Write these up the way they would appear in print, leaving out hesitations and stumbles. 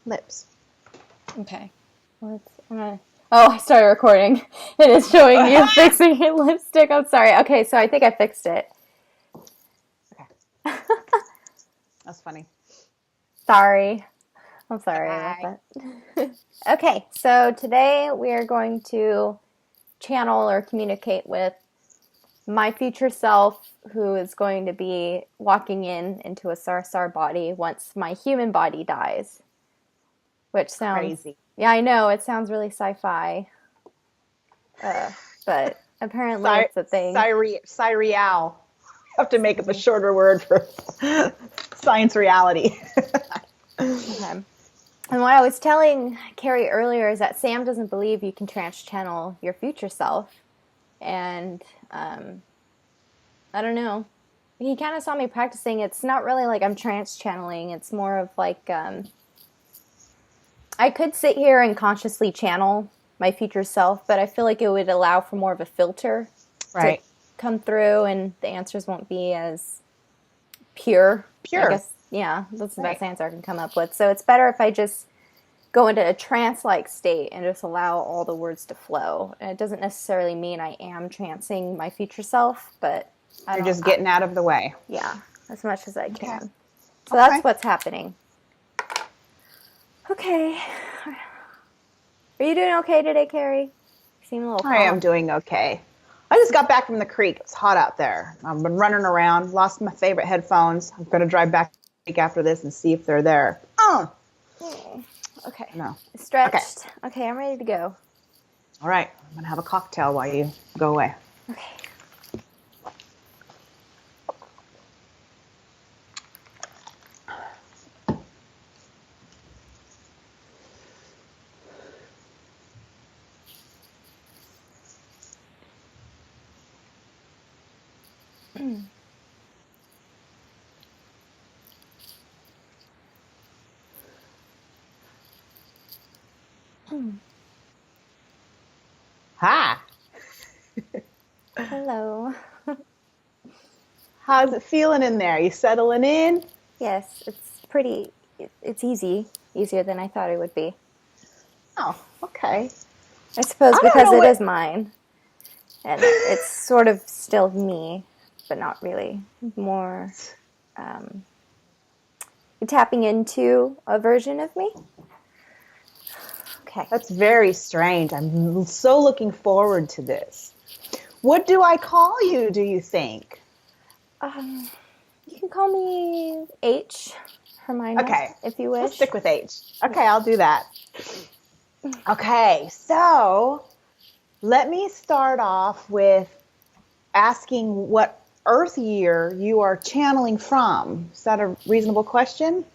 lips. Okay. I started recording. It is showing you fixing your lipstick. I'm sorry. Okay, so I think I fixed it. Okay. That's funny. Sorry. I'm sorry Bye. about that. Okay, so today we are going to channel or communicate with my future self, who is going to be walking into a Sarsahr body once my human body dies. Which sounds Crazy. Yeah, I know, it sounds really sci-fi. But apparently it's a thing. Cyreal. Have to make up a shorter word for science reality. Okay. And what I was telling Kari earlier is that Sam doesn't believe you can trans-channel your future self. And I don't know. He kind of saw me practicing. It's not really like I'm trans-channeling. It's more of like I could sit here and consciously channel my future self, but I feel like it would allow for more of a filter Right. to come through, and the answers won't be as pure. I guess, yeah, that's the best answer I can come up with. So it's better if I just go into a trance-like state and just allow all the words to flow. And it doesn't necessarily mean I am trancing my future self, but You're just getting out of the way. Yeah, as much as I can. Okay. So that's what's happening. Okay. Are you doing okay today, Kari? You seem a little calm. I am doing okay. I just got back from the creek. It's hot out there. I've been running around, lost my favorite headphones. I'm going to drive back after this and see if they're there. Okay. No. Stretched. Okay, I'm ready to go. All right. I'm going to have a cocktail while you go away. Okay. Hi. Hello. How's it feeling in there? You settling in? Yes, it's easy. Easier than I thought it would be. Oh, okay. I suppose because it is mine. And it's sort of still me, but not really. More tapping into a version of me. Okay. That's very strange. I'm so looking forward to this. What do I call you, do you think? You can call me H, Hermina, if you wish. We'll stick with H. Okay, I'll do that. Okay, so let me start off with asking what Earth year you are channeling from. Is that a reasonable question?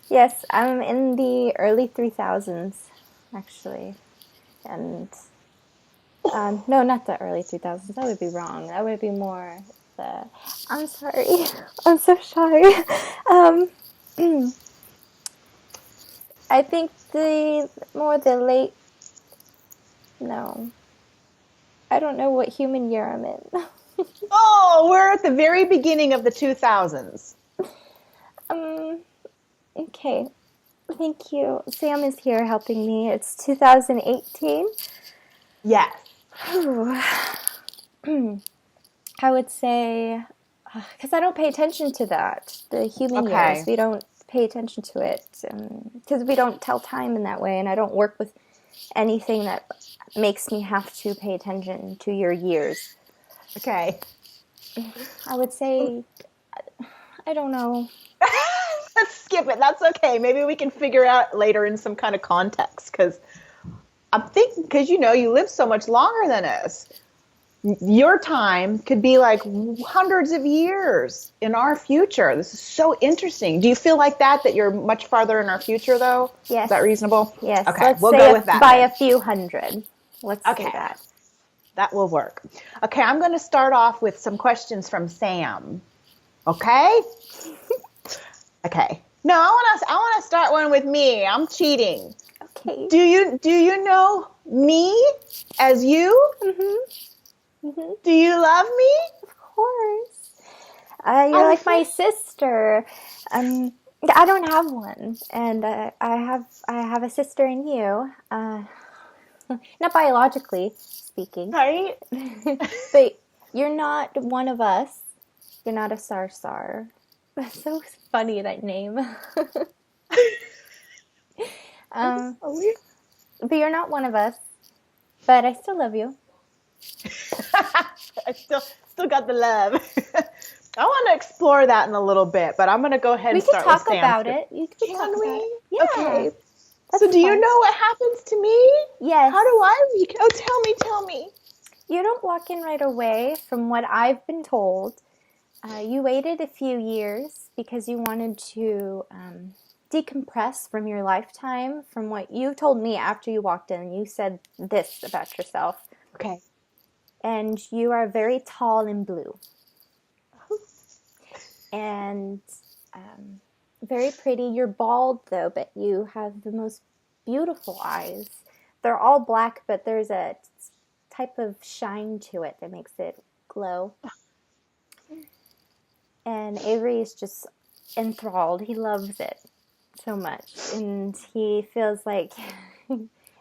Yes, I'm in the early 3000s, actually. And, no, not the early 2000s. That would be wrong. That would be more the... I'm sorry. I'm so shy. I think the late... No. I don't know what human year I'm in. Oh, we're at the very beginning of the 2000s. Okay. Thank you. Sam is here helping me. It's 2018. Yes. I would say, because I don't pay attention to that, the human years. We don't pay attention to it because we don't tell time in that way, and I don't work with anything that makes me have to pay attention to your years. Okay. I would say, I don't know. Let's skip it. That's okay. Maybe we can figure out later in some kind of context, because I'm thinking, because you live so much longer than us. Your time could be like hundreds of years in our future. This is so interesting. Do you feel like that you're much farther in our future, though? Yes. Is that reasonable? Yes. Okay, we'll go with that. By a few hundred. Let's say that. That will work. Okay, I'm going to start off with some questions from Sam. Okay? Okay. No, I want to start one with me. I'm cheating. Okay. Do you know me as you? Mm-hmm. Mm-hmm. Do you love me? Of course. You're like my sister. I don't have one, and I have a sister in you. Not biologically speaking, Right? but you're not one of us. You're not a Sarsahr. That's so funny, that name. um, but you're not one of us. But I still love you. I still got the love. I want to explore that in a little bit, but I'm going to go ahead and start with Sam. We can talk about it. Can we? Yeah. Okay. So do you know what happens to me? Yes. How do I? Oh, tell me. You don't walk in right away, from what I've been told. You waited a few years because you wanted to decompress from your lifetime, from what you told me after you walked in. You said this about yourself. Okay. And you are very tall and blue. And very pretty. You're bald, though, but you have the most beautiful eyes. They're all black, but there's a type of shine to it that makes it glow. And Avery is just enthralled. He loves it so much. And he feels like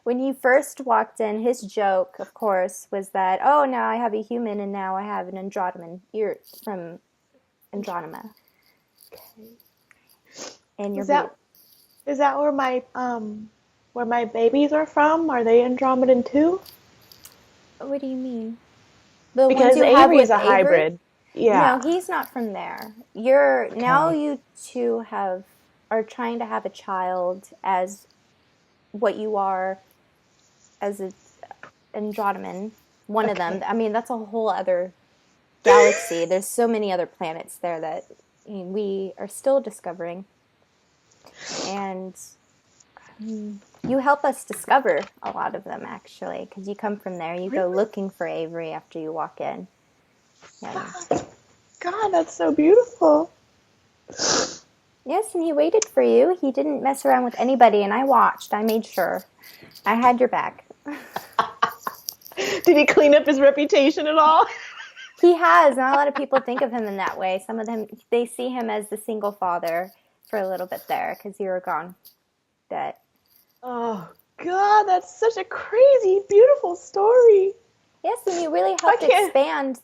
when you first walked in, his joke, of course, was that, oh, now I have a human and now I have an androdaman. You're from Andromeda. Okay. And is that where my babies are from? Are they Andromedan too? What do you mean? Because Avery is a hybrid. Yeah. No, he's not from there. Now you two are trying to have a child as what you are as an Androdaman. One of them. I mean, that's a whole other galaxy. There's so many other planets there that we are still discovering. And you help us discover a lot of them, actually, because you come from there. You go looking for Avery after you walk in. Yeah. God, that's so beautiful. Yes, and he waited for you. He didn't mess around with anybody, and I watched. I made sure. I had your back. Did he clean up his reputation at all? He has. Not a lot of people think of him in that way. Some of them, they see him as the single father for a little bit there because you were gone. Oh, God, that's such a crazy, beautiful story. Yes, and you really helped expand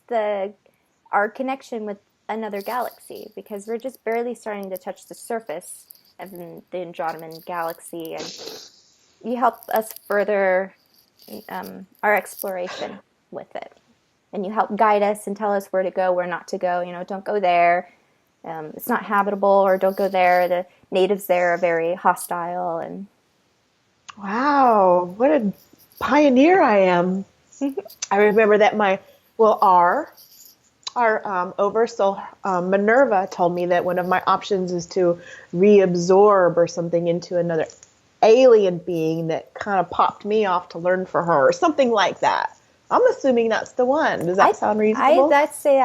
our connection with another galaxy, because we're just barely starting to touch the surface of the Andromedan galaxy, and you help us further our exploration with it. And you help guide us and tell us where to go, where not to go. Don't go there. It's not habitable, or don't go there. The natives there are very hostile. And wow, what a pioneer I am. I remember that our oversoul, Minerva, told me that one of my options is to reabsorb or something into another alien being that kind of popped me off to learn for her, or something like that. I'm assuming that's the one. Does that sound reasonable? I'd say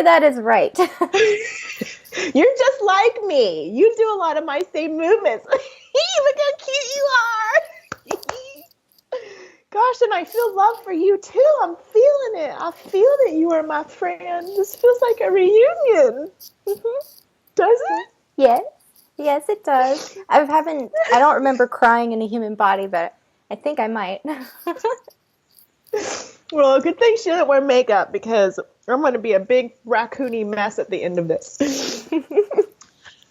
that is right. You're just like me. You do a lot of my same movements. Look how cute you are. Gosh, and I feel love for you too. I'm feeling it. I feel that you are my friend. This feels like a reunion. Does it? Yes, it does. I don't remember crying in a human body, but I think I might. Well, good thing she didn't wear makeup, because I'm going to be a big raccoony mess at the end of this.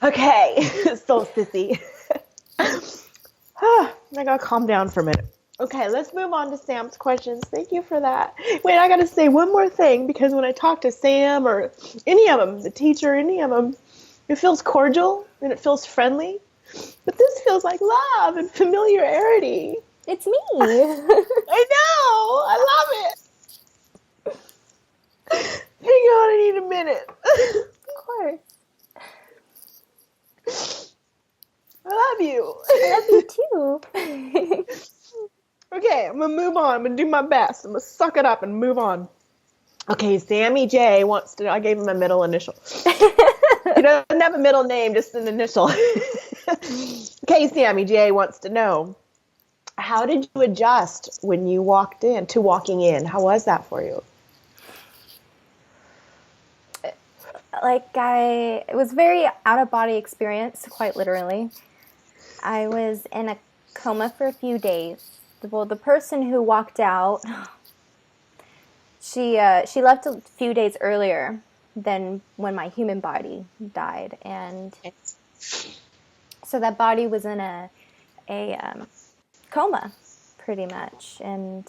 Okay, so sissy. I gotta calm down for a minute. Okay, let's move on to Sam's questions. Thank you for that. Wait, I gotta say one more thing, because when I talk to Sam or any of them, the teacher, any of them, it feels cordial and it feels friendly. But this feels like love and familiarity. It's me. I know. I love it. Hang on, I need a minute. Of course. I love you. I love you too. Okay, I'm going to move on. I'm going to do my best. I'm going to suck it up and move on. Okay, Sammy J wants to know. I gave him a middle initial. He doesn't have a middle name, just an initial. Okay, Sammy J wants to know, how did you adjust when you walking in? How was that for you? it was very out of body experience, quite literally. I was in a coma for a few days. Well, the person who walked out, she left a few days earlier than when my human body died, and so that body was in a coma, pretty much, and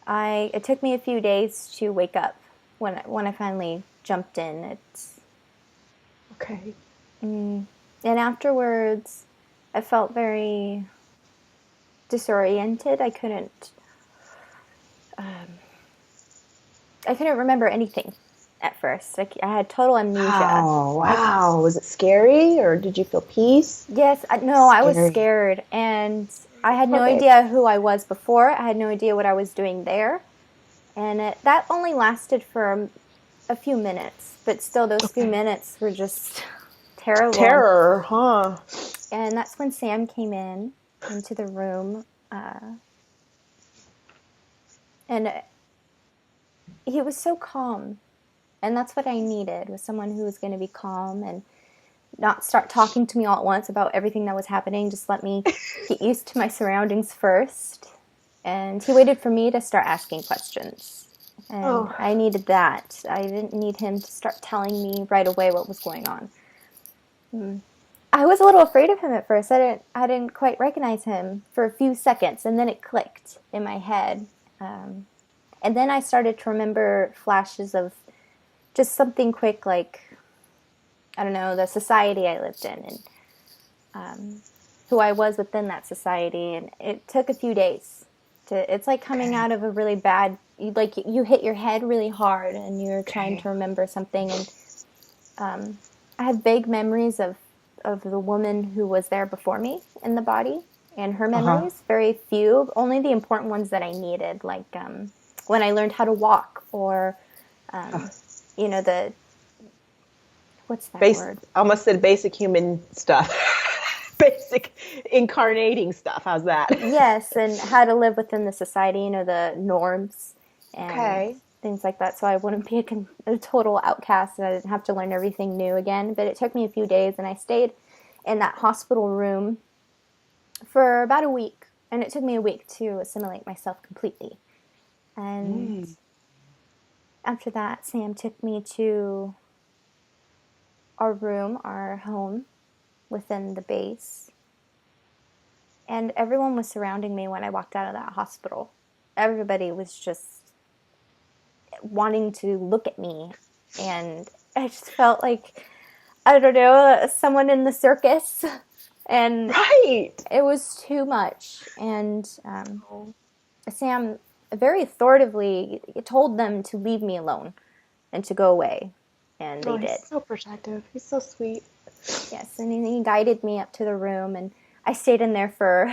it took me a few days to wake up when I finally jumped in. It's okay. And afterwards, I felt very disoriented. I couldn't remember anything at first. I had total amnesia. Oh, wow. Was it scary, or did you feel peace? Yes. No, I was scared, and I had no idea who I was before. I had no idea what I was doing there. And that only lasted for a few minutes, but still those few minutes were just terrible. Terror, huh? And that's when Sam came into the room, and he was so calm, and that's what I needed, was someone who was going to be calm and not start talking to me all at once about everything that was happening. Just let me get used to my surroundings first. And he waited for me to start asking questions, and I needed that. I didn't need him to start telling me right away what was going on. I was a little afraid of him at first. I didn't quite recognize him for a few seconds, and then it clicked in my head. And then I started to remember flashes of just something quick, like, I don't know, the society I lived in, and who I was within that society. And it took a few days. It's like coming out of a really bad, like you hit your head really hard and you're trying to remember something. And I have vague memories of the woman who was there before me in the body, and her memories, very few, only the important ones that I needed, like when I learned how to walk, or, what's that word? I almost said basic human stuff. Basic incarnating stuff. How's that? Yes, and how to live within the society, the norms and things like that. So I wouldn't be a total outcast, and I didn't have to learn everything new again. But it took me a few days, and I stayed in that hospital room for about a week. And it took me a week to assimilate myself completely. And after that, Sam took me to our room, our home, within the base, and everyone was surrounding me when I walked out of that hospital. Everybody was just wanting to look at me, and I just felt like, I don't know, someone in the circus, and it was too much. And Sam very authoritatively told them to leave me alone and to go away, and they did. He's so protective. He's so sweet. Yes, and he guided me up to the room, and I stayed in there for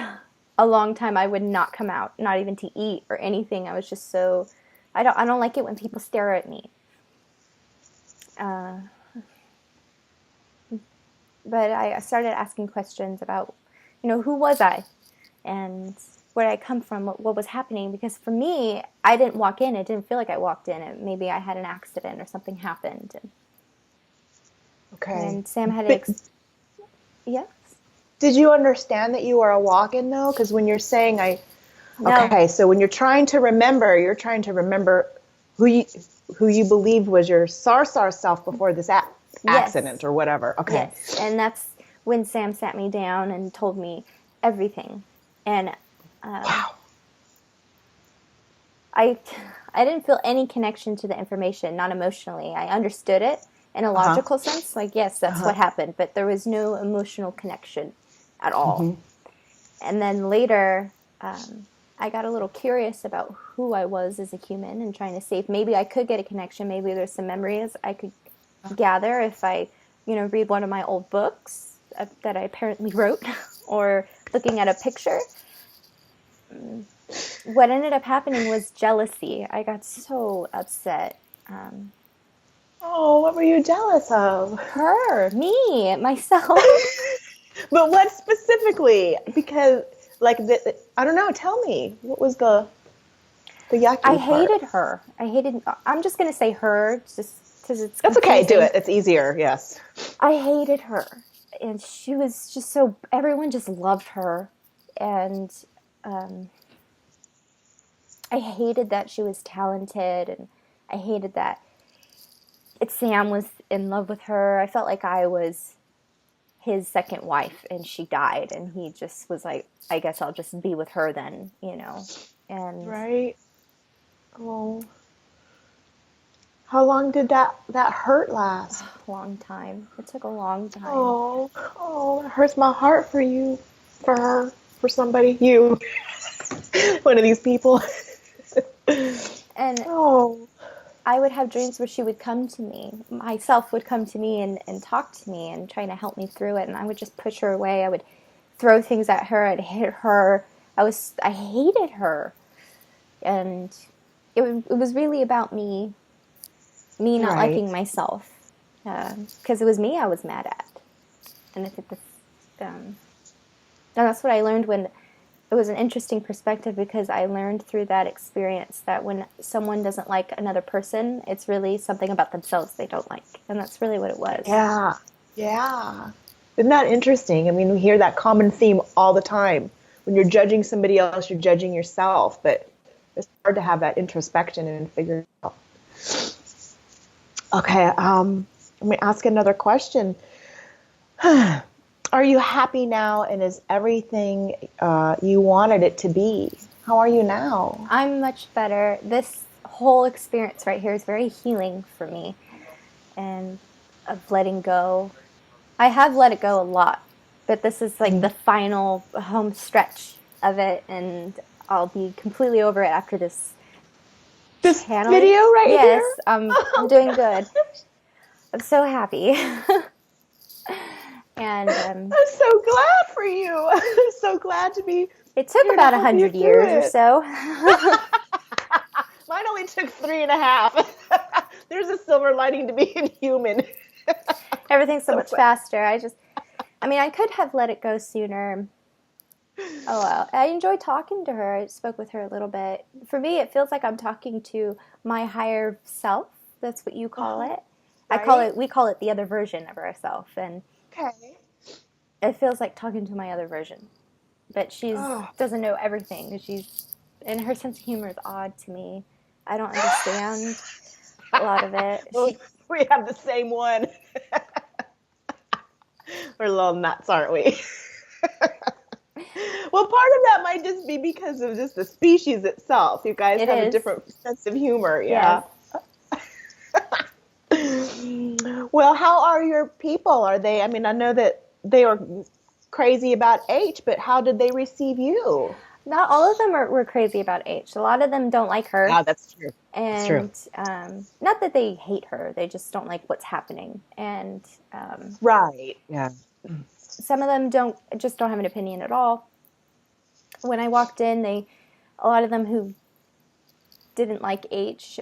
a long time. I would not come out, not even to eat or anything. I was just so, I don't like it when people stare at me. But I started asking questions about, who was I, and where did I come from, what was happening? Because for me, I didn't walk in. It didn't feel like I walked in. Maybe I had an accident or something happened. And Sam had yes. Did you understand that you were a walk-in, though? Because when you're saying so when you're trying to remember who you believed was your Sarsahr self before this accident or whatever. Okay. Yes, and that's when Sam sat me down and told me everything. And wow. I didn't feel any connection to the information, not emotionally. I understood it in a logical sense, like, yes, that's what happened, but there was no emotional connection at all. And then later, I got a little curious about who I was as a human, and trying to see if maybe I could get a connection. Maybe there's some memories I could gather if I, read one of my old books that I apparently wrote, or looking at a picture. What ended up happening was jealousy. I got so upset. What were you jealous of? Her, me, myself. But what specifically? Because, I don't know. Tell me, what was the yucky part? I hated her. I'm just going to say her, just because it's That's confusing. okay. Do it. It's easier. Yes. I hated her, and she was just so. Everyone just loved her, and I hated that she was talented, and I hated that Sam was in love with her. I felt like I was his second wife, and she died, and he just was like, I guess I'll just be with her then, And right. Oh. How long did that hurt last? A long time. It took a long time. Oh, it hurts my heart for you, for her, for somebody, you, one of these people. And I would have dreams where she would come to me. Myself would come to me and talk to me and trying to help me through it. And I would just push her away. I would throw things at her. I'd hit her. I hated her. And it was really about me not liking myself. Because it was me I was mad at. And I think that's what I learned when it was an interesting perspective, because I learned through that experience that when someone doesn't like another person, it's really something about themselves they don't like. And that's really what it was. Yeah. Yeah. Isn't that interesting? I mean, we hear that common theme all the time. When you're judging somebody else, you're judging yourself. But it's hard to have that introspection and figure it out. Okay. Let me ask another question. Are you happy now, and is everything you wanted it to be? How are you now? I'm much better. This whole experience right here is very healing for me, and of letting go. I have let it go a lot, but this is like the final home stretch of it, and I'll be completely over it after this video right here? Yes, I'm doing good. I'm so happy. And I'm so glad for you. I'm so glad to be. It took about 100 years or so. Mine only took 3.5. There's a silver lining to being human. Everything's so much faster. I could have let it go sooner. Oh well. I enjoyed talking to her. I spoke with her a little bit. For me, it feels like I'm talking to my higher self. That's what you call it. Right? We call it the other version of ourselves, and okay. It feels like talking to my other version. But she doesn't know everything. And her sense of humor is odd to me. I don't understand a lot of it. Well, we have the same one. We're little nuts, aren't we? Well, part of that might just be because of just the species itself. You guys have a different sense of humor. Yeah. Yes. Well, how are your people? Are they, I know that they were crazy about H, but how did they receive you? Not all of them were crazy about H. A lot of them don't like her. Yeah, that's true. And not that they hate her, they just don't like what's happening. And right, yeah. Some of them don't have an opinion at all. When I walked in, a lot of them who didn't like H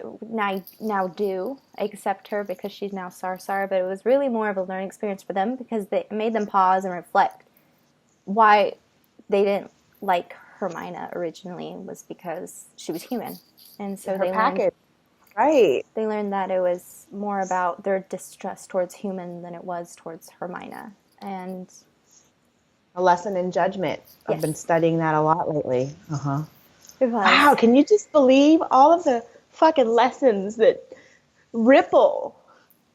now do accept her because she's now Sarsahr. But it was really more of a learning experience for them, because it made them pause and reflect. Why they didn't like Hermina originally was because she was human, and so they learned. Right. They learned that it was more about their distrust towards human than it was towards Hermina, and a lesson in judgment. I've been studying that a lot lately. It was. Wow, can you just believe all of the fucking lessons that ripple?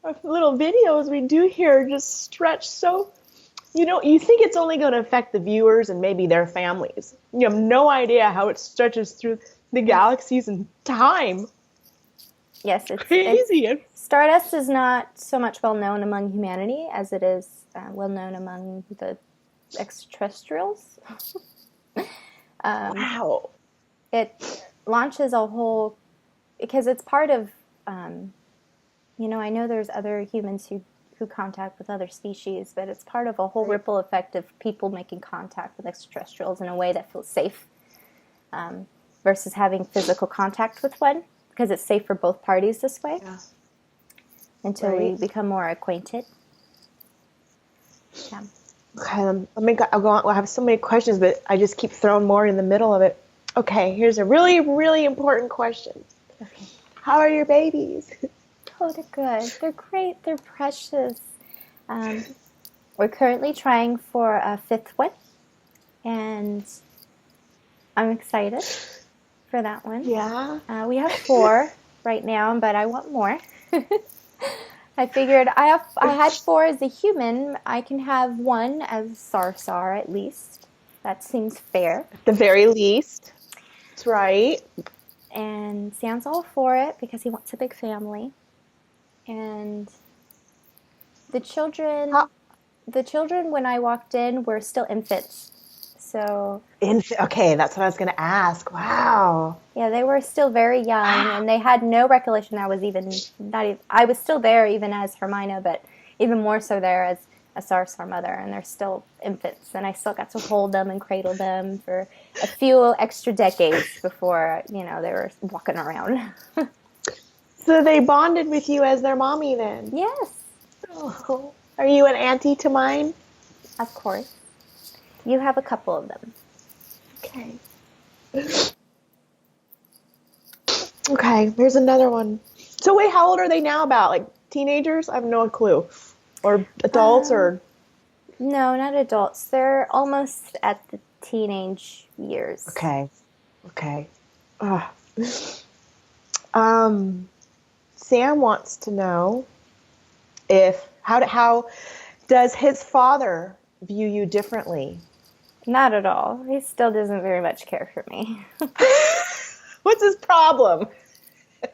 Our little videos we do here just stretch so. You think it's only going to affect the viewers and maybe their families. You have no idea how it stretches through the galaxies and time. Yes, it's crazy. Stardust is not so much well known among humanity as it is well known among the extraterrestrials. Wow. It launches a whole, because it's part of, I know there's other humans who contact with other species, but it's part of a whole ripple effect of people making contact with extraterrestrials in a way that feels safe, versus having physical contact with one, because it's safe for both parties this way, until we become more acquainted. Yeah. Okay, I'll go on. I have so many questions, but I just keep throwing more in the middle of it. Okay, here's a really, really important question. Okay. How are your babies? Oh, they're good. They're great. They're precious. We're currently trying for a fifth one, and I'm excited for that one. Yeah. We have 4 right now, but I want more. I figured I had 4 as a human. I can have 1 as Sarsahr at least. That seems fair. At the very least. That's right. And Sam's all for it because he wants a big family. And the children when I walked in were still infants. So okay, that's what I was going to ask. Wow. yeah, they were still very young, and they had no recollection I was even not even, I was still there even as Hermina, but even more so there as a Sarsahr mother, and they're still infants, and I still got to hold them and cradle them for a few extra decades before, they were walking around. So they bonded with you as their mommy then? Yes. Oh. Are you an auntie to mine? Of course. You have a couple of them. Okay. Okay, here's another one. So wait, how old are they now? About like teenagers? I have no clue. Or adults or? No, not adults. They're almost at the teenage years. Okay. Sam wants to know how does his father view you differently? Not at all. He still doesn't very much care for me. What's his problem? Is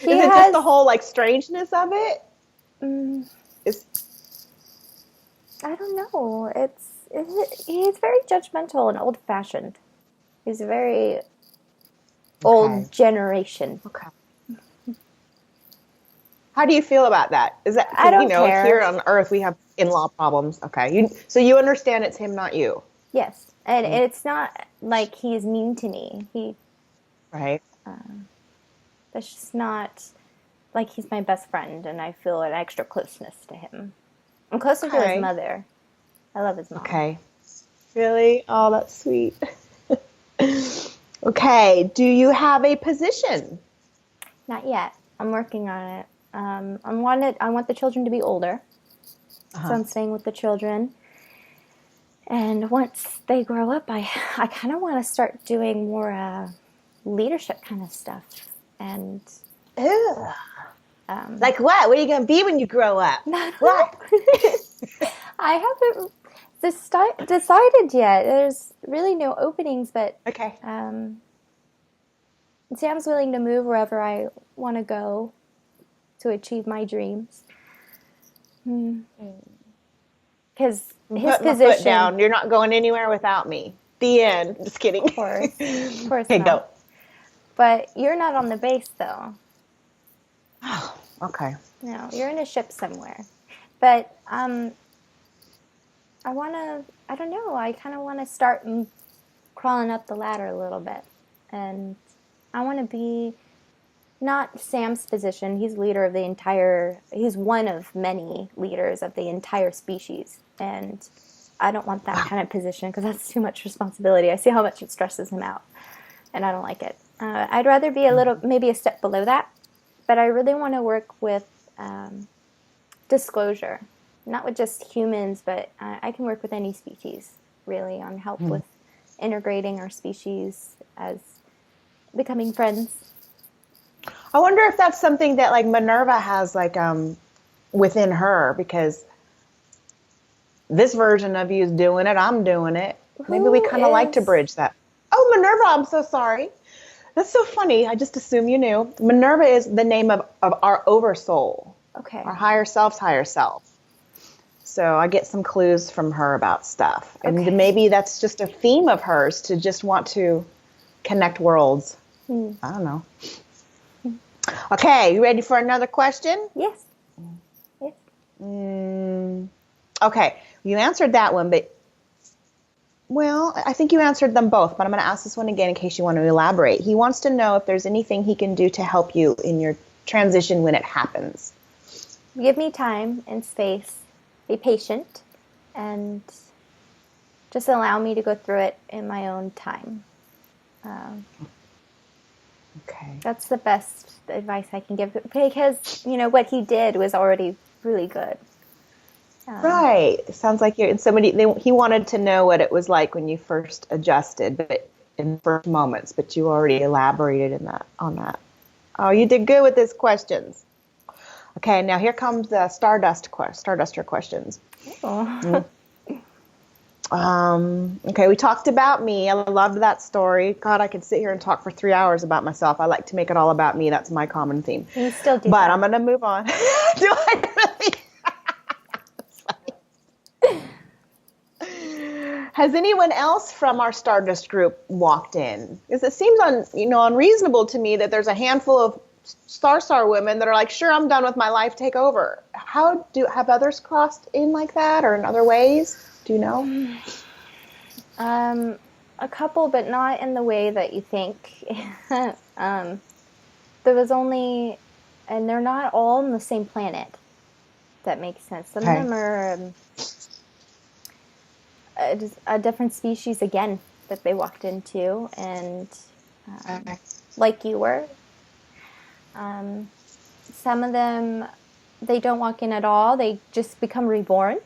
it just the whole like strangeness of it? I don't know. He's very judgmental and old-fashioned. He's a very old generation. Okay. How do you feel about that? Is that I don't care. Here on Earth we have in-law problems. Okay, so you understand it's him, not you. Yes, and it's not like he's mean to me. Right. That's just not like he's my best friend, and I feel an extra closeness to him. I'm closer to his mother. I love his mom. Okay. Really? Oh, that's sweet. Okay. Do you have a position? Not yet. I'm working on it. I want the children to be older, so I'm staying with the children. And once they grow up, I kind of want to start doing more leadership kind of stuff. And like what? What are you going to be when you grow up? What? I haven't decided yet. There's really no openings, but okay. Sam's willing to move wherever I want to go to achieve my dreams. Because his position. My foot down. You're not going anywhere without me. The end. Just kidding. Of course. Okay, go. But you're not on the base, though. Oh, okay. No, you're in a ship somewhere. But I don't know, I kind of want to start crawling up the ladder a little bit. And I want to be not Sam's position. He's leader of he's one of many leaders of the entire species. And I don't want that kind of position because that's too much responsibility. I see how much it stresses him out. And I don't like it. I'd rather be maybe a step below that. But I really want to work with disclosure. Not with just humans, but I can work with any species, really, on help with integrating our species as becoming friends. I wonder if that's something that, like, Minerva has, like, within her, because this version of you is doing it, I'm doing it. Maybe we kind of like to bridge that. Oh, Minerva, I'm so sorry. That's so funny. I just assumed you knew. Minerva is the name of our oversoul. Okay. Our higher self's higher self. So I get some clues from her about stuff. And maybe that's just a theme of hers to just want to connect worlds. I don't know. Okay, you ready for another question? Yes. Okay, you answered that one, but, well, I think you answered them both, but I'm going to ask this one again in case you want to elaborate. He wants to know if there's anything he can do to help you in your transition when it happens. Give me time and space. Be patient, and just allow me to go through it in my own time. Okay. That's the best advice I can give, because, what he did was already really good. Right. It sounds like he wanted to know what it was like when you first adjusted, but in the first moments, but you already elaborated on that. Oh, you did good with these questions. Okay, now here comes the Starduster questions. Oh. Okay, we talked about me. I loved that story. God, I could sit here and talk for 3 hours about myself. I like to make it all about me. That's my common theme. You still do but that. I'm going to move on. Do I really? Has anyone else from our Stardust group walked in? Because it seems unreasonable to me that there's a handful of Sarsahr women that are like, sure, I'm done with my life, take over. Have others crossed in like that or in other ways? Do you know? A couple, but not in the way that you think. There was only, and they're not all on the same planet. If that makes sense. Some of them are a different species again that they walked into, and like you were. Some of them, they don't walk in at all. They just become reborn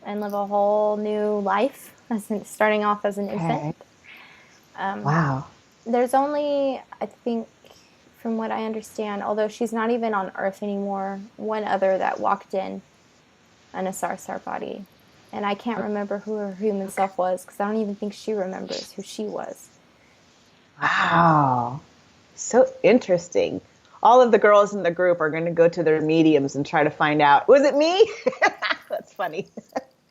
and live a whole new life, starting off as an infant. Wow. There's only, I think, from what I understand, although she's not even on Earth anymore, one other that walked in a Sarsahr body. And I can't remember who her human self was, because I don't even think she remembers who she was. Wow. So interesting. All of the girls in the group are going to go to their mediums and try to find out, was it me? That's funny.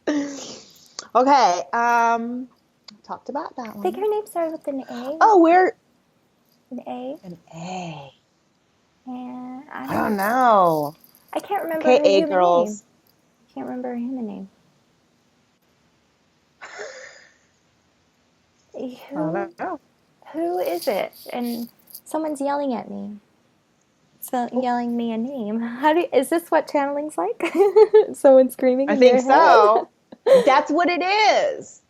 Okay. Talked about that one. I think her name started with an A. Oh, An A. An A. And I don't know. I can't remember her human girls. name. I can't remember her human name. I don't know. Who is it? And someone's yelling at me. Yelling me a name. Is this what channeling's like? Someone screaming in their head? I think so. That's what it is.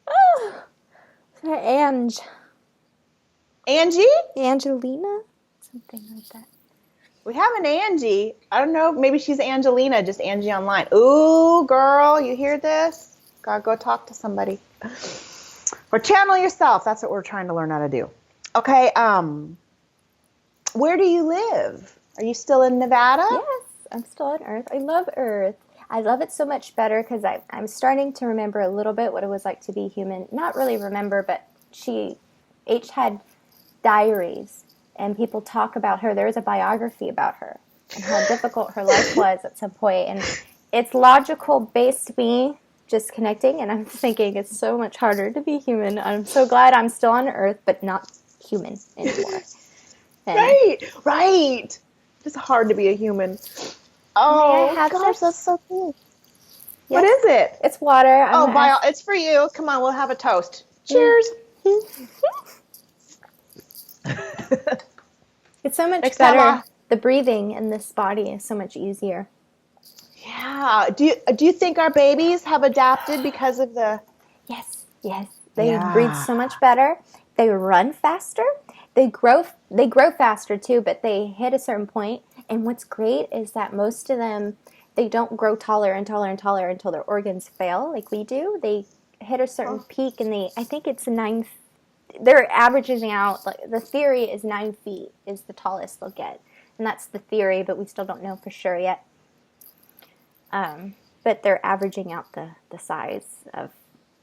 Angie? Angelina? Something like that. We have an Angie. I don't know. Maybe she's Angelina, just Angie online. Ooh, girl, you hear this? Gotta go talk to somebody. Or channel yourself. That's what we're trying to learn how to do. Okay. Where do you live? Are you still in Nevada? Yes, I'm still on Earth. I love Earth. I love it so much better because I'm starting to remember a little bit what it was like to be human. Not really remember, but H had diaries, and people talk about her. There is a biography about her and how difficult her life was at some point. And it's logical based me just connecting, and I'm thinking it's so much harder to be human. I'm so glad I'm still on Earth, but not human anymore. Right. It's hard to be a human. Oh, gosh, that's so cool. Yes. What is it? It's water. It's for you. Come on, we'll have a toast. Cheers. It's so much better. The breathing in this body is so much easier. Yeah. Do you think our babies have adapted because of the... Yes. They breathe so much better. They run faster. They grow faster too, but they hit a certain point. And what's great is that most of them, they don't grow taller and taller and taller until their organs fail like we do. They hit a certain peak, and I think it's 9. They're averaging out. Like, the theory is 9 feet is the tallest they'll get, and that's the theory, but we still don't know for sure yet. But they're averaging out the size of,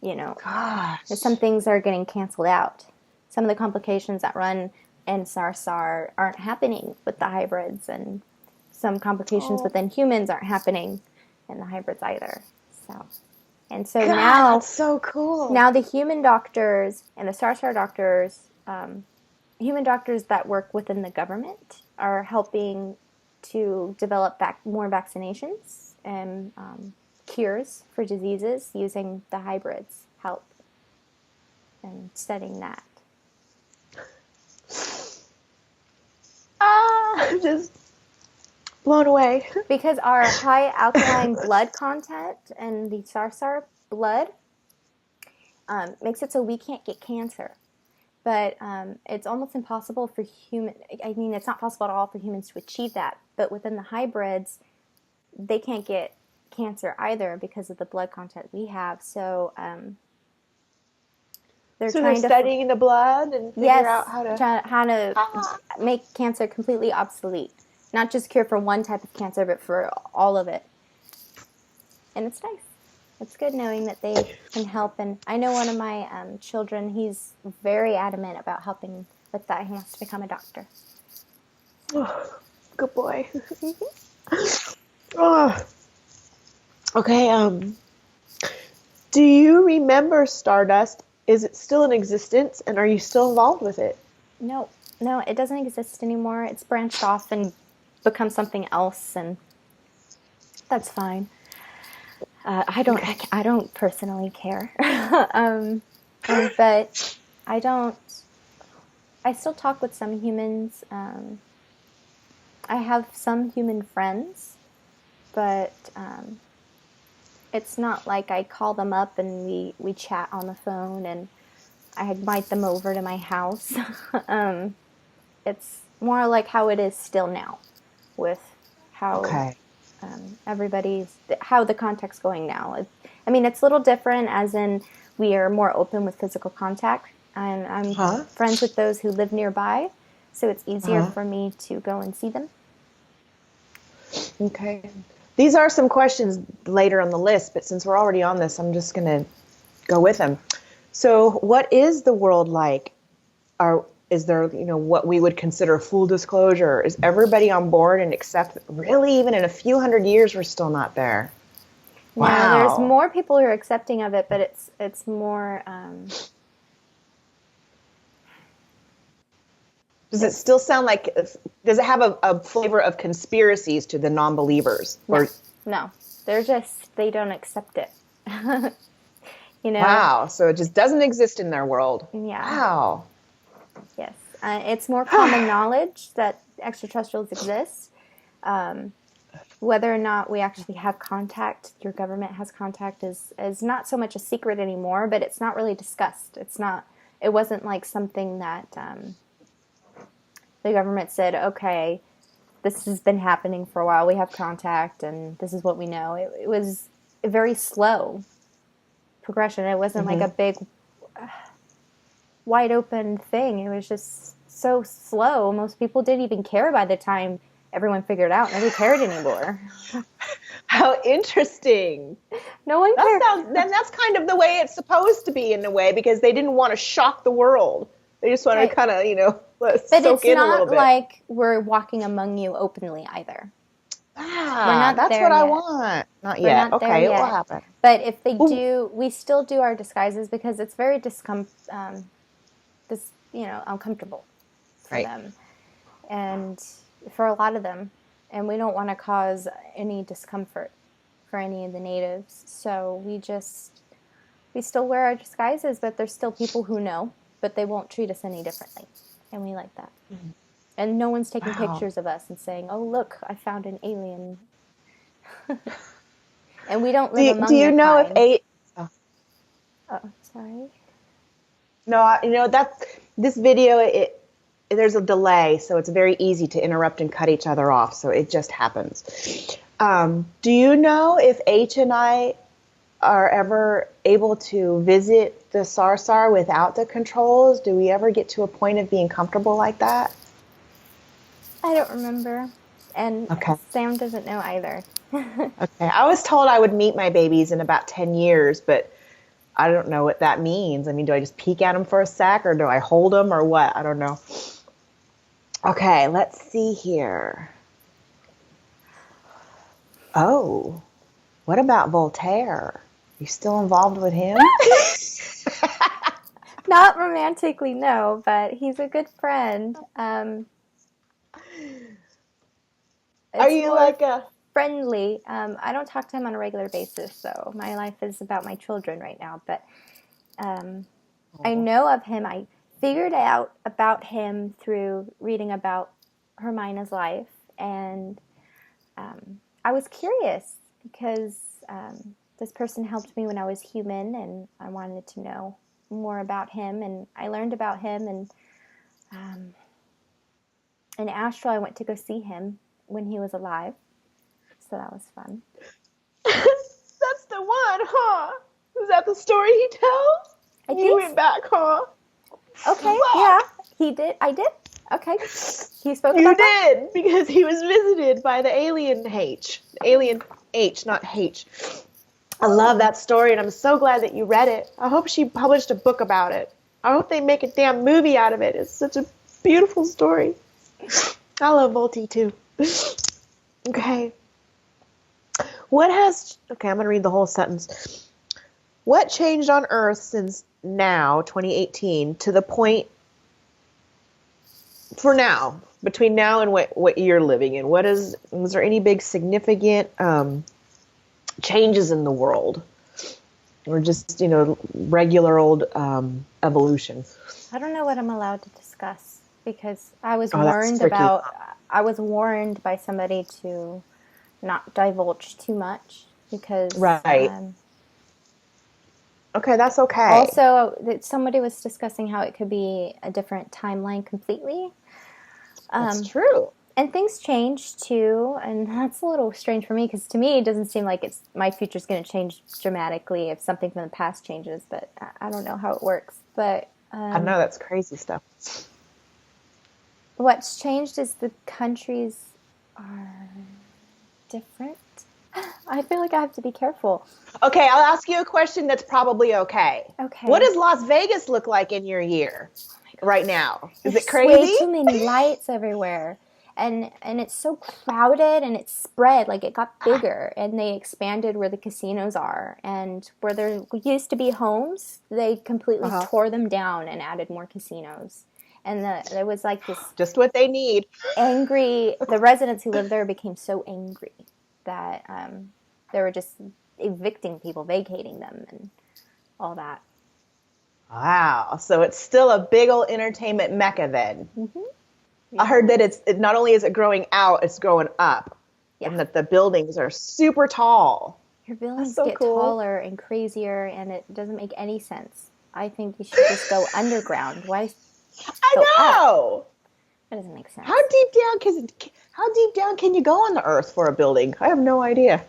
Gosh. Some things are getting canceled out. Some of the complications that run in Sarsahr aren't happening with the hybrids, and some complications within humans aren't happening in the hybrids either. So now that's so cool. Now the human doctors and the Sarsahr doctors, human doctors that work within the government, are helping to develop more vaccinations and cures for diseases using the hybrids' help and studying that. I'm just blown away. Because our high alkaline blood content and the Sarsahr blood makes it so we can't get cancer. but it's almost impossible for it's not possible at all for humans to achieve that. But within the hybrids, they can't get cancer either because of the blood content we have. So they're studying the blood and figure out how to make cancer completely obsolete. Not just cure for one type of cancer, but for all of it. And it's nice. It's good knowing that they can help. And I know one of my children, he's very adamant about helping with that. He wants to become a doctor. Oh, good boy. Oh. Okay, do you remember Stardust? Is it still in existence, and are you still involved with it? No, it doesn't exist anymore. It's branched off and become something else, and that's fine. I don't personally care, but I still talk with some humans. I have some human friends, but it's not like I call them up and we chat on the phone and I invite them over to my house. It's more like how it is still now, with how how the contact's going now. It's a little different, as in we are more open with physical contact, and I'm friends with those who live nearby, so it's easier for me to go and see them. Okay. These are some questions later on the list, but since we're already on this, I'm just going to go with them. So what is the world like? Is there, what we would consider full disclosure? Is everybody on board and accept? Really, even in a few hundred years, we're still not there. Wow. Yeah, there's more people who are accepting of it, but it's more... Does it still sound like, does it have a flavor of conspiracies to the non-believers? No. They don't accept it. Wow, so it just doesn't exist in their world. Yeah. Wow. Yes. It's more common knowledge that extraterrestrials exist. Whether or not we actually have contact, your government has contact, is not so much a secret anymore, but it's not really discussed. It wasn't like something that... the government said, okay, this has been happening for a while. We have contact, and this is what we know. It was a very slow progression. It wasn't like a big, wide open thing. It was just so slow. Most people didn't even care by the time everyone figured out. Nobody cared anymore. How interesting. No one cared. Then that's kind of the way it's supposed to be, in a way, because they didn't want to shock the world. They just want to kind of, but it's not like we're walking among you openly either. That's what I want. Not yet. Okay, it will happen. But if they do, we still do our disguises because it's very uncomfortable for them, and for a lot of them, and we don't want to cause any discomfort for any of the natives. So we still wear our disguises, but there's still people who know, but they won't treat us any differently. And we like that. Mm-hmm. And no one's taking pictures of us and saying, oh, look, I found an alien. And we don't live among them. Do you know if sorry? No, this video, there's a delay, so it's very easy to interrupt and cut each other off, so it just happens. Do you know if H and I are ever able to visit the Sarsahr without the controls? Do we ever get to a point of being comfortable like that? I don't remember. And Sam doesn't know either. Okay. I was told I would meet my babies in about 10 years, but I don't know what that means. I mean, do I just peek at them for a sec, or do I hold them, or what? I don't know. Okay, let's see here. Oh, what about Voltaire? You still involved with him? Not romantically, no, but he's a good friend. Are you like a... friendly? I don't talk to him on a regular basis, so my life is about my children right now, but I know of him. I figured out about him through reading about Hermina's life, and I was curious because this person helped me when I was human, and I wanted to know more about him, and I learned about him, and in Astral I went to go see him when he was alive, so that was fun. That's the one, huh? Is that the story he tells? You went back, huh? Okay, yeah, he did. I did. Okay, he spoke about You that? did, because he was visited by the alien H. Alien H, not H. I love that story, and I'm so glad that you read it. I hope she published a book about it. I hope they make a damn movie out of it. It's such a beautiful story. I love Volti, too. Okay. Okay, I'm going to read the whole sentence. What changed on Earth since now, 2018, to the point for now, between now and what you're living in? Was there any big significant changes in the world? Or just, regular old evolution? I don't know what I'm allowed to discuss, because I was I was warned by somebody to not divulge too much, because right. Okay, that's okay. Also, somebody was discussing how it could be a different timeline completely. That's true. And things change too, and that's a little strange for me, because to me it doesn't seem like my future's going to change dramatically if something from the past changes, but I don't know how it works. But I know, that's crazy stuff. What's changed is the countries are different. I feel like I have to be careful. Okay, I'll ask you a question that's probably okay. Okay. What does Las Vegas look like in your year right now? Is it crazy? There's way too many lights everywhere. And it's so crowded, and it's spread, like it got bigger, and they expanded where the casinos are, and where there used to be homes, they completely tore them down and added more casinos. And there was like this just what they need. The residents who lived there became so angry that they were just evicting people, vacating them, and all that. Wow. So it's still a big old entertainment mecca then. Mm-hmm. Yeah. I heard that it not only is it growing out, it's growing up. Yeah. And that the buildings are super tall. Your buildings get taller and crazier, and it doesn't make any sense. I think you should just go underground. Why? I know. Up? That doesn't make sense. How deep down can you go on the Earth for a building? I have no idea.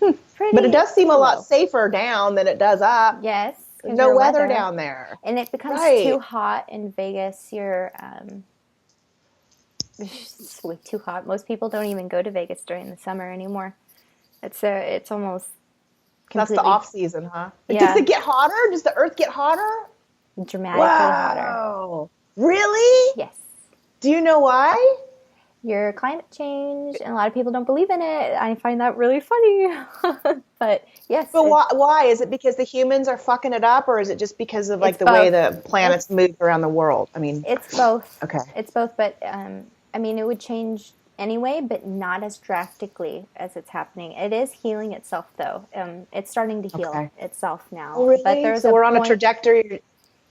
But it does seem a lot safer down than it does up. Yes. No weather down there. And it becomes too hot in Vegas. It's way too hot. Most people don't even go to Vegas during the summer anymore. It's almost completely... That's the off season, huh? Yeah. Does it get hotter? Does the Earth get hotter? Dramatically hotter. Really? Yes. Do you know why? Your climate change, and a lot of people don't believe in it. I find that really funny. But yes. But why? Is it because the humans are fucking it up, or is it just because of the way the planets move around the world? I mean, it's both. Okay. It's both, but it would change anyway, but not as drastically as it's happening. It is healing itself, though. It's starting to heal itself now. Oh, really? But so we're on a trajectory.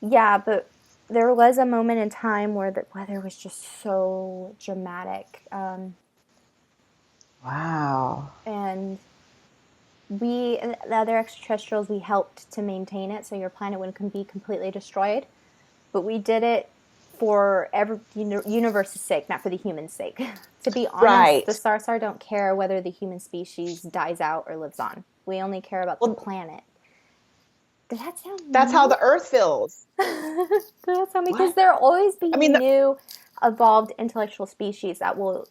Yeah, but there was a moment in time where the weather was just so dramatic. Wow. And the other extraterrestrials, we helped to maintain it so your planet wouldn't be completely destroyed. But we did it for universe's sake, not for the human's sake. To be honest, the Sarsahr don't care whether the human species dies out or lives on. We only care about the planet. Does that sound That's how the Earth feels. Does that sound because there'll always be new evolved intellectual species that will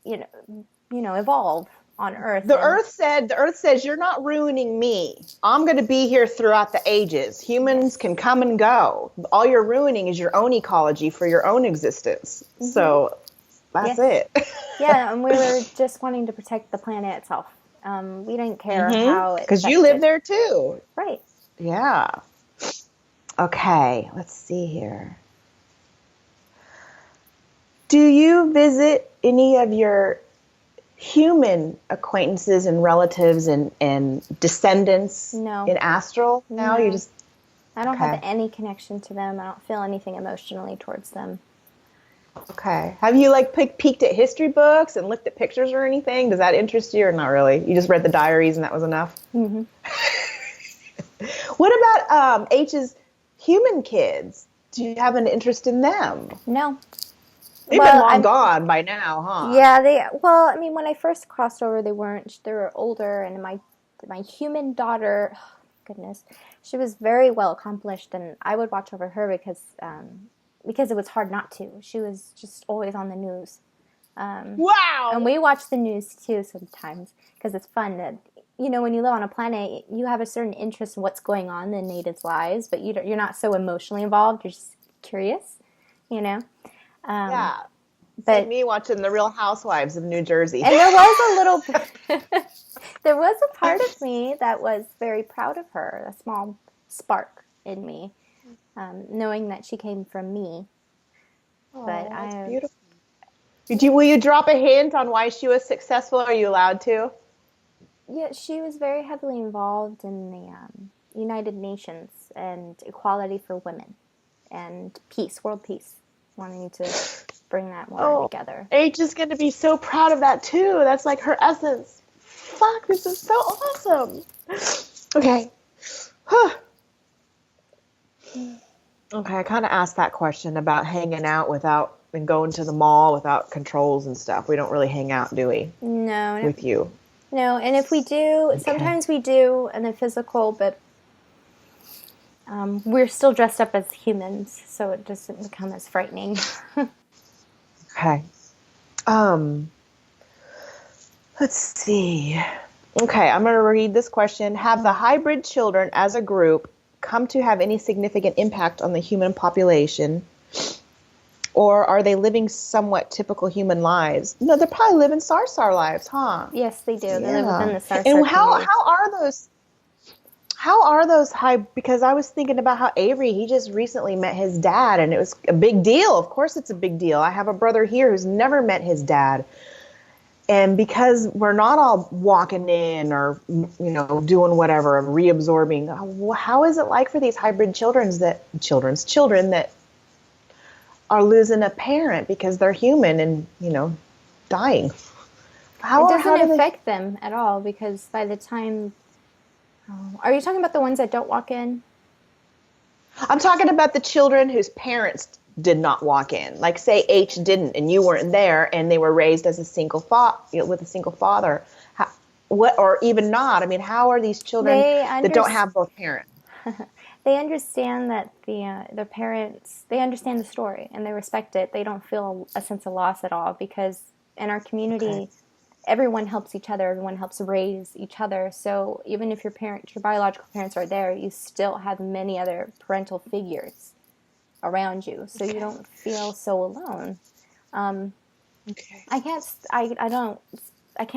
evolve on Earth. The Earth says, you're not ruining me. I'm going to be here throughout the ages. Humans can come and go. All you're ruining is your own ecology for your own existence. Mm-hmm. So that's it. Yeah, and we were just wanting to protect the planet itself. We didn't care how it... Because you live there too. Right. Yeah. Okay, let's see here. Do you visit any of your human acquaintances and relatives and descendants in astral now? No. You just I don't have any connection to them. I don't feel anything emotionally towards them. Okay. Have you peeked at history books and looked at pictures or anything? Does that interest you or not really? You just read the diaries and that was enough? Mm-hmm. What about H's human kids? Do you have an interest in them? No. They've been long gone by now, huh? Yeah, well, I mean, when I first crossed over, they were older, and my human daughter, oh, goodness, she was very well accomplished, and I would watch over her because it was hard not to. She was just always on the news. Wow! And we watch the news too sometimes because it's fun that, when you live on a planet, you have a certain interest in what's going on in natives' lives, but you're not so emotionally involved. You're just curious, Yeah. But like me watching The Real Housewives of New Jersey. And there was there was a part of me that was very proud of her, a small spark in me, knowing that she came from me. Oh, that's beautiful. Will you drop a hint on why she was successful? Are you allowed to? Yeah, she was very heavily involved in the United Nations and equality for women and peace, world peace, wanting to bring that more together. H is going to be so proud of that too. That's like her essence. Fuck, this is so awesome. Okay. Okay, I kind of asked that question about hanging out and going to the mall without controls and stuff. We don't really hang out, do we? No. With you. No, and if we do, sometimes we do in the physical, but we're still dressed up as humans, so it doesn't become as frightening. Okay. Let's see. Okay, I'm going to read this question. Have the hybrid children as a group come to have any significant impact on the human population? Or are they living somewhat typical human lives? No, they're probably living Sarsahr lives, huh? Yes, they do. They live within the Sarsahr And how are those high? Because I was thinking about how Avery, he just recently met his dad, and it was a big deal. Of course it's a big deal. I have a brother here who's never met his dad. And because we're not all walking in or, doing whatever, reabsorbing, how is it like for these hybrid children that are losing a parent because they're human and, dying? It doesn't affect them at all because by the time... Are you talking about the ones that don't walk in? I'm talking about the children whose parents did not walk in. Like, say H didn't and you weren't there and they were raised as a single with a single father. Or even not. I mean, how are these children that don't have both parents? They understand that their parents, they understand the story and they respect it. They don't feel a sense of loss at all because in our community, everyone helps each other. Everyone helps raise each other. So even if your biological parents are there, you still have many other parental figures around you. So you don't feel so alone. I can't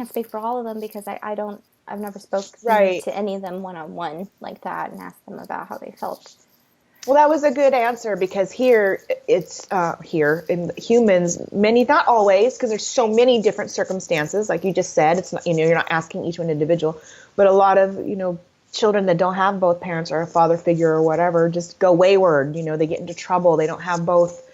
speak for all of them because I've never spoken to any of them one-on-one like that and asked them about how they felt. Well, that was a good answer because here in humans, many, not always, because there's so many different circumstances. Like you just said, it's not, you're not asking each one individual, but a lot of, children that don't have both parents or a father figure or whatever just go wayward. They get into trouble. They don't have both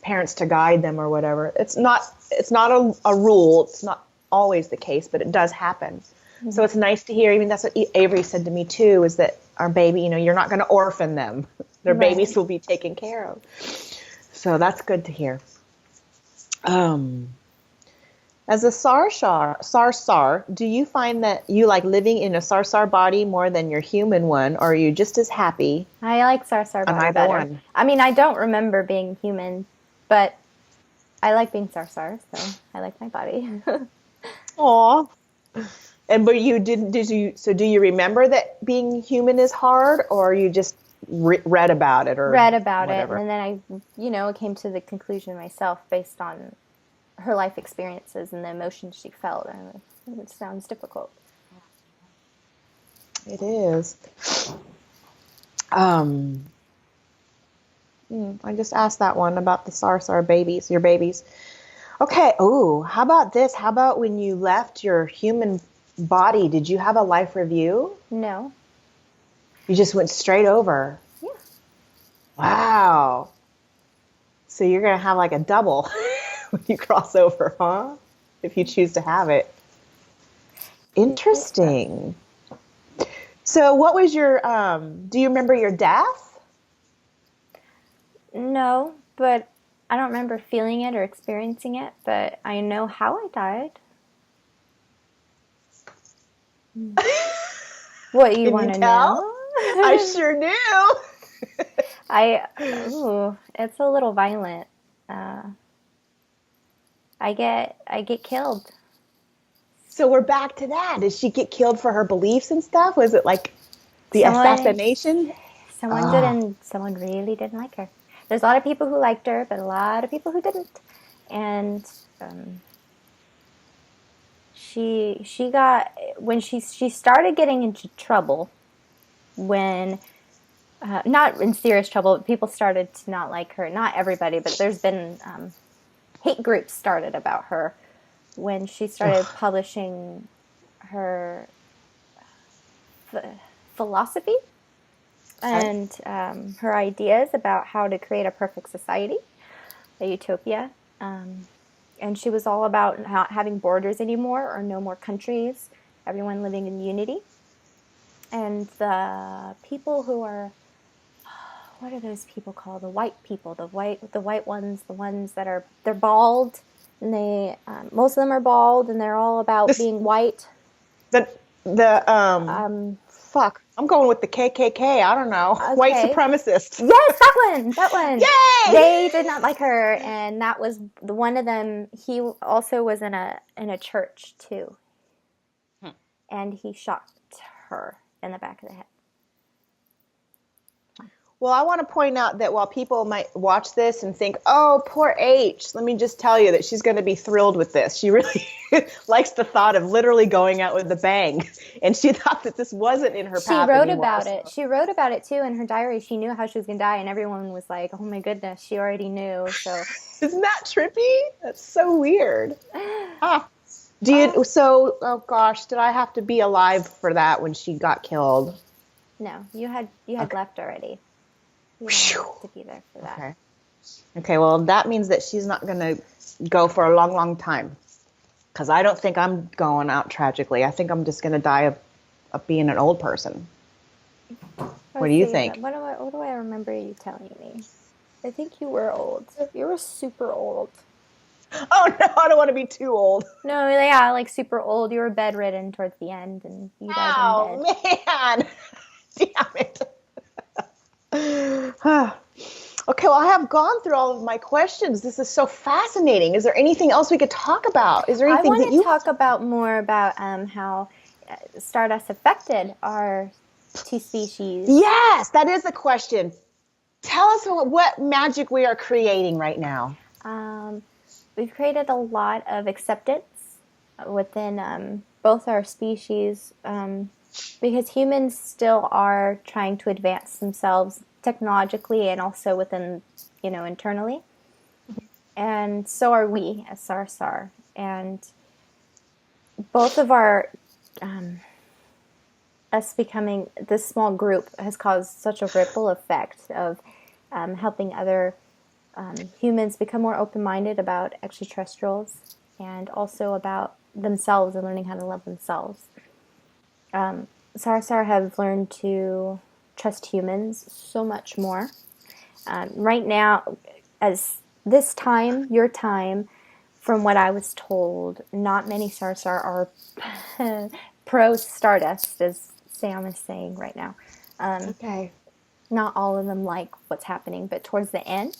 parents to guide them or whatever. It's not a rule. It's not always the case, but it does happen. Mm-hmm. So it's nice to hear. Even that's what Avery said to me too, is that our baby, you're not going to orphan them. Their babies will be taken care of. So that's good to hear. As a Sarsahr, do you find that you like living in a Sarsahr body more than your human one, or are you just as happy? I like Sarsahr body better. One? I mean, I don't remember being human, but I like being Sarsahr, so I like my body. Aw. But do you remember that being human is hard, or you just read about it? Read about whatever? It, and then I came to the conclusion myself based on her life experiences and the emotions she felt. And it sounds difficult. It is. I just asked that one about the Sarsahr babies, your babies. Okay. Oh, how about this? How about when you left your human body, did you have a life review? No. You just went straight over? Yeah. Wow. So you're going to have like a double when you cross over, huh? If you choose to have it. Interesting. So what was your, do you remember your death? No, but I don't remember feeling it or experiencing it, but I know how I died. What you Can you want to tell? know? I sure do. It's a little violent. Uh, I get killed. So we're back to that. Did she get killed for her beliefs and stuff? Was it like the Someone, assassination? someone really didn't like her. There's a lot of people who liked her, but a lot of people who didn't. And she got when she started getting into trouble when not in serious trouble, but people started to not like her. Not everybody, but there's been hate groups started about her when she started publishing her philosophy and her ideas about how to create a perfect society, a utopia. And she was all about not having borders anymore or no more countries, everyone living in unity. And the people who are, what are those people called? The white people, the white ones, the ones that are, they're bald, and they most of them are bald, and they're all about being white. Fuck. I'm going with the KKK. I don't know. Okay. White supremacists. Yes, that one. Yay! They did not like her, and that was one of them. He also was in a church too, and he shot her in the back of the head. Well, I want to point out that while people might watch this and think, oh, poor H, let me just tell you that she's going to be thrilled with this. She really likes the thought of literally going out with a bang. And she thought that this wasn't in her path anymore. She wrote about it. She wrote about it, too, in her diary. She knew how she was going to die, and everyone was like, oh, my goodness, she already knew. So Isn't that trippy? That's so weird. Oh gosh, did I have to be alive for that when she got killed? No, you had left already. You don't have to be there for that. Okay, well, that means that she's not going to go for a long, long time. Because I don't think I'm going out tragically. I think I'm just going to die of being an old person. What do you think? What do I remember you telling me? I think you were old. You were super old. Oh, no, I don't want to be too old. No, yeah, like super old. You were bedridden towards the end, and you died in bed. Oh, man. Damn it. Okay, well, I have gone through all of my questions. This is so fascinating. Is there anything else we could talk about? Is there anything I want to talk about more about how Stardust affected our two species. Yes, that is the question. Tell us what magic we are creating right now. We've created a lot of acceptance within both our species because humans still are trying to advance themselves technologically and also within, internally. And so are we as Sarsahr. And both of our, us becoming this small group has caused such a ripple effect of helping other humans become more open-minded about extraterrestrials and also about themselves and learning how to love themselves. Sarsahr have learned to trust humans so much more. Right now, as this time, your time, from what I was told, not many Sarsahr are pro-Stardust, as Sam is saying right now. Okay. Not all of them like what's happening, but towards the end,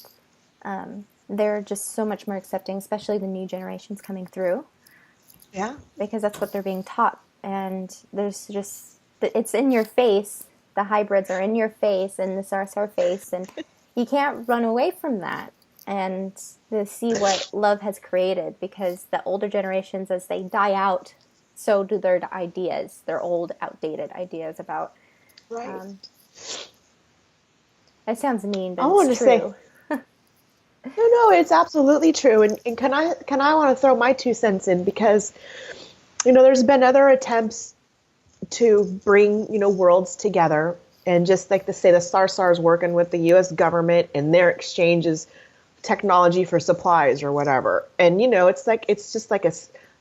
they're just so much more accepting, especially the new generations coming through. Yeah. Because that's what they're being taught. And there's just, it's in your face. The hybrids are in your face and the Sarsahr face, and you can't run away from that. And to see what love has created, because the older generations, as they die out, so do their ideas, their old, outdated ideas about. Right. That sounds mean, but I want it's to true. say, no, it's absolutely true. And can I want to throw my 2 cents in, because, there's been other attempts to bring, worlds together, and just like to say the Sarsahr is working with the U.S. government and their exchanges technology for supplies or whatever. And, it's just like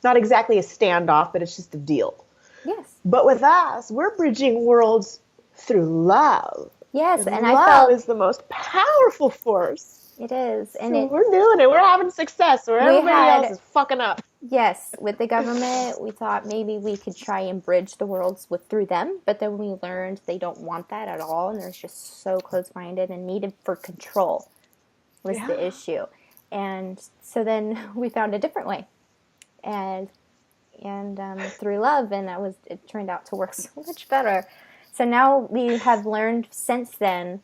not exactly a standoff, but it's just a deal. Yes. But with us, we're bridging worlds through love. Yes, and I Love felt is the most powerful force. it is, and so we're doing it. We're having success where everybody else is fucking up. Yes, with the government, we thought maybe we could try and bridge the worlds through them, but then we learned they don't want that at all, and they're just so close-minded and needed for control was the issue. And so then we found a different way, and through love, and it turned out to work so much better. So now we have learned since then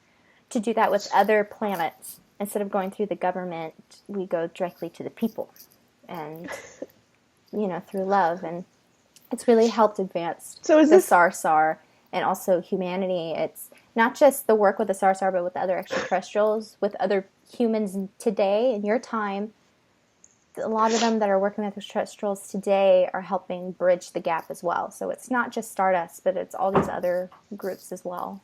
to do that with other planets. Instead of going through the government, we go directly to the people, and through love, and it's really helped advance the Sarsahr and also humanity. It's not just the work with the Sarsahr, but with other extraterrestrials, with other humans today in your time. A lot of them that are working with extraterrestrials today are helping bridge the gap as well. So it's not just Stardust, but it's all these other groups as well.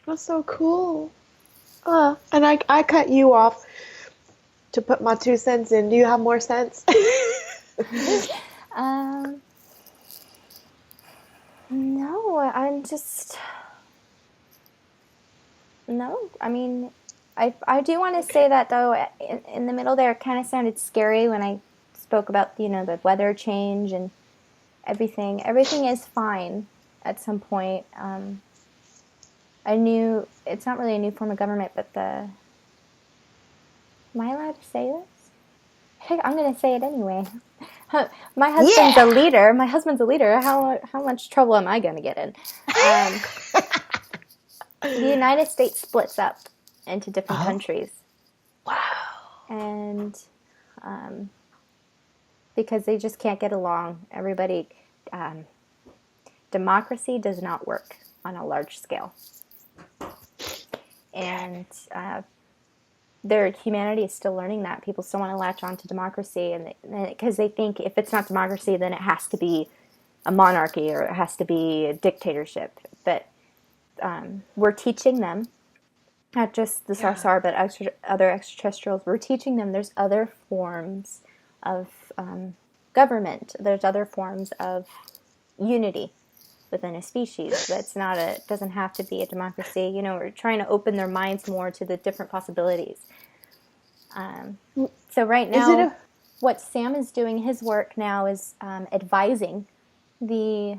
That's so cool. And I cut you off to put my 2 cents in. Do you have more cents? No, I'm just... No, I mean, I do want to say that, though, in the middle there, it kind of sounded scary when I spoke about, the weather change and everything. Everything is fine at some point. It's not really a new form of government, but am I allowed to say this? Hey, I'm going to say it anyway. My husband's a leader. My husband's a leader. How much trouble am I going to get in? The United States splits up into different countries. Wow. And because they just can't get along. Everybody, democracy does not work on a large scale. And their humanity is still learning that. People still want to latch on to democracy, and because they think if it's not democracy, then it has to be a monarchy or it has to be a dictatorship. But we're teaching them, not just the Sarsahr, but other extraterrestrials. We're teaching them there's other forms of government. There's other forms of unity within a species. It doesn't have to be a democracy. We're trying to open their minds more to the different possibilities. So right now, what Sam is doing, his work now is advising the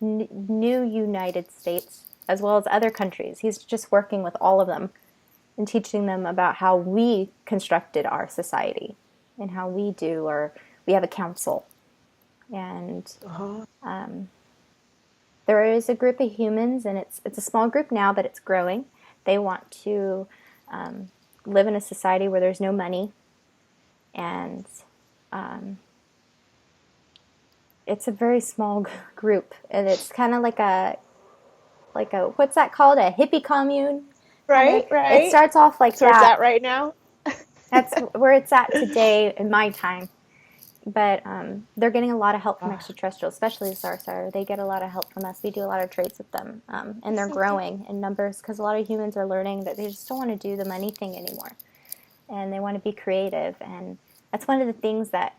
new United States as well as other countries. He's just working with all of them and teaching them about how we constructed our society and how we do, or we have a council. And there is a group of humans, and it's a small group now, but it's growing. They want to live in a society where there's no money, and it's a very small group, and it's kind of like a what's that called? A hippie commune. Right. It starts off like that. Where it's at right now. That's where it's at today in my time. But they're getting a lot of help from extraterrestrials, especially the Sarsahr. They get a lot of help from us. We do a lot of trades with them, and they're growing in numbers because a lot of humans are learning that they just don't want to do the money thing anymore, and they want to be creative. And that's one of the things that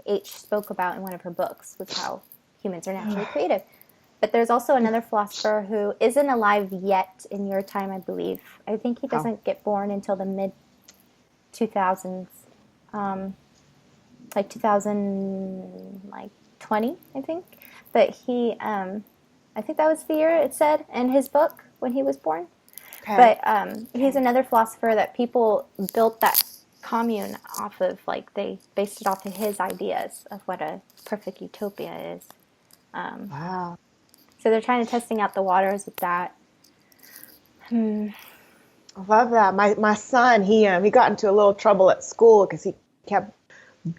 H spoke about in one of her books, was how humans are naturally creative. But there's also another philosopher who isn't alive yet in your time, I believe. I think he doesn't get born until the mid-2000s. Like 2020, I think. But he, I think that was the year it said in his book when he was born. Okay. But he's another philosopher that people built that commune off of. Like, they based it off of his ideas of what a perfect utopia is. Wow. So they're trying to testing out the waters with that. I love that. My son, he got into a little trouble at school because he kept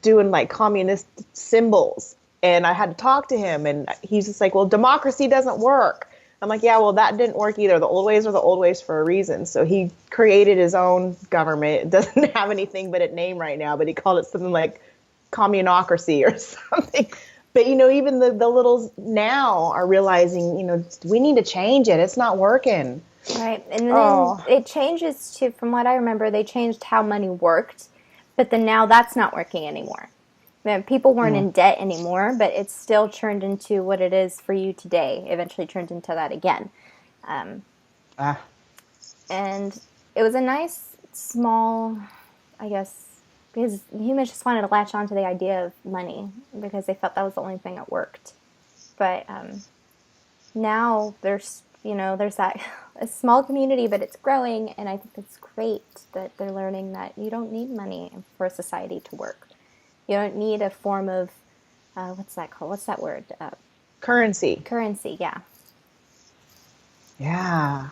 doing like communist symbols, and I had to talk to him, and he's just like, well, democracy doesn't work. I'm like, yeah, well, that didn't work either. The old ways are the old ways for a reason. So he created his own government. It doesn't have anything but a name right now, but he called it something like communocracy or something. But even the littles now are realizing, we need to change it. It's not working. Right. And then it changes to, from what I remember, they changed how money worked. But then now that's not working anymore. People weren't in debt anymore, but it's still turned into what it is for you today. Eventually turned into that again. And it was a nice, small, I guess, because humans just wanted to latch on to the idea of money because they felt that was the only thing that worked. But now there's that a small community, but it's growing, and I think it's great that they're learning that you don't need money for a society to work. You don't need a form of, what's that called? What's that word? Currency. Currency, yeah. Yeah.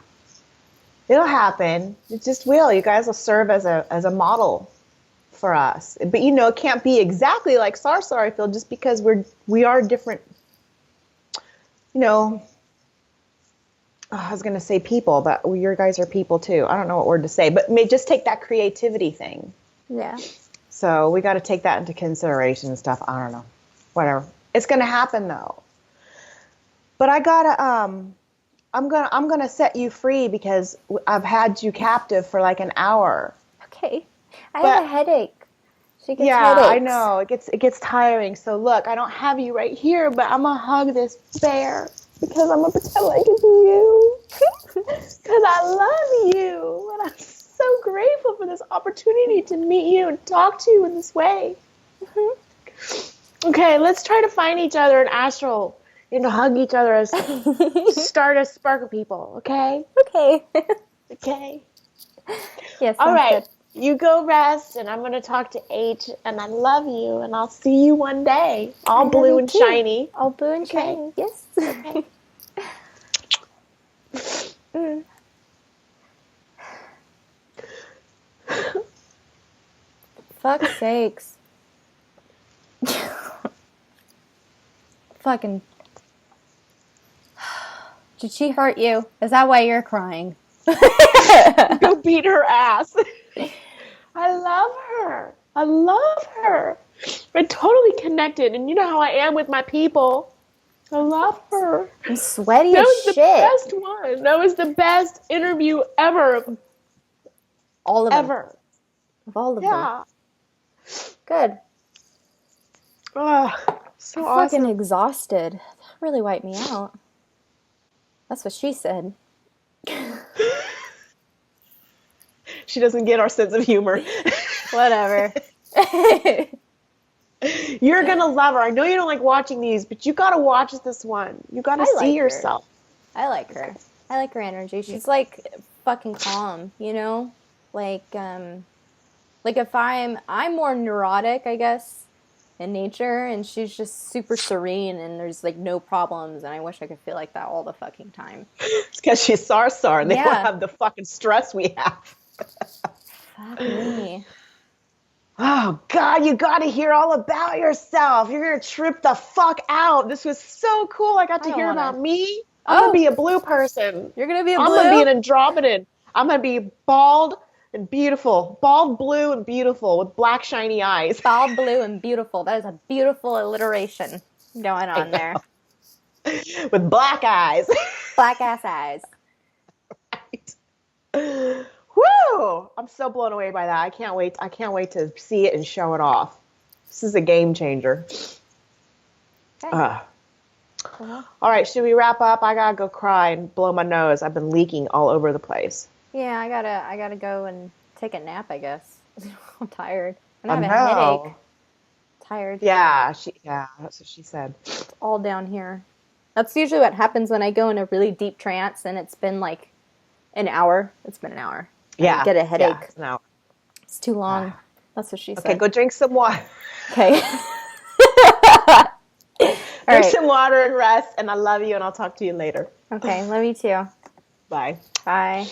It'll happen. It just will. You guys will serve as a model for us. But it can't be exactly like Sarsahr, I feel, just because we are different, I was going to say people, but your guys are people too. I don't know what word to say, but just take that creativity thing. Yeah. So we got to take that into consideration and stuff. I don't know. Whatever. It's going to happen though. But I got to, I'm going to set you free because I've had you captive for like an hour. Okay. I have a headache. She gets yeah, headaches. I know. It gets tiring. So look, I don't have you right here, but I'm going to hug this bear because I'm going to pretend like it's you. Because I love you. And I'm so grateful for this opportunity to meet you and talk to you in this way. Okay, let's try to find each other in astral and to hug each other as Stardust Sparkle people, okay? Okay. Okay. Yes. All right. Good. You go rest, and I'm going to talk to H, and I love you, and I'll see you one day. All blue and shiny. All blue and shiny, yes. Okay. Fuck's sakes. Fucking. Did she hurt you? Is that why you're crying? Go beat her ass. I love her. I love her. We're totally connected, and you know how I am with my people. I love her. I'm sweaty as shit. That was the best one. That was the best interview ever. All of them. Ever. Of all of them. Good. Oh, so awesome. Fucking exhausted. That really wiped me out. That's what she said. She doesn't get our sense of humor. Whatever. You're going to love her. I know you don't like watching these, but you got to watch this one. You got to see yourself. I like her. I like her energy. She's like fucking calm, Like if I'm more neurotic, I guess, in nature, and she's just super serene, and there's like no problems, and I wish I could feel like that all the fucking time. It's because she's Sarsahr, and they don't have the fucking stress we have. Fuck me. Oh, God, you got to hear all about yourself. You're going to trip the fuck out. This was so cool. I got to hear about me. I'm going to be a blue person. You're going to be a blue? I'm going to be an andromedan. I'm going to be bald and beautiful. Bald, blue, and beautiful with black, shiny eyes. Bald, blue, and beautiful. That is a beautiful alliteration going on there. With black eyes. Black ass eyes. Right. Woo! I'm so blown away by that. I can't wait to see it and show it off. This is a game changer. Okay. All right, should we wrap up? I gotta go cry and blow my nose. I've been leaking all over the place. Yeah, I gotta go and take a nap, I guess. I'm tired. And I have a headache. Tired. Yeah, that's what she said. It's all down here. That's usually what happens when I go in a really deep trance, and it's been like an hour. It's been an hour. Yeah. I get a headache. Yeah, it's an hour. It's too long. That's what she said. Okay, go drink some water. Okay. Drink some water and rest, and I love you, and I'll talk to you later. Okay, love you too. Bye. Bye.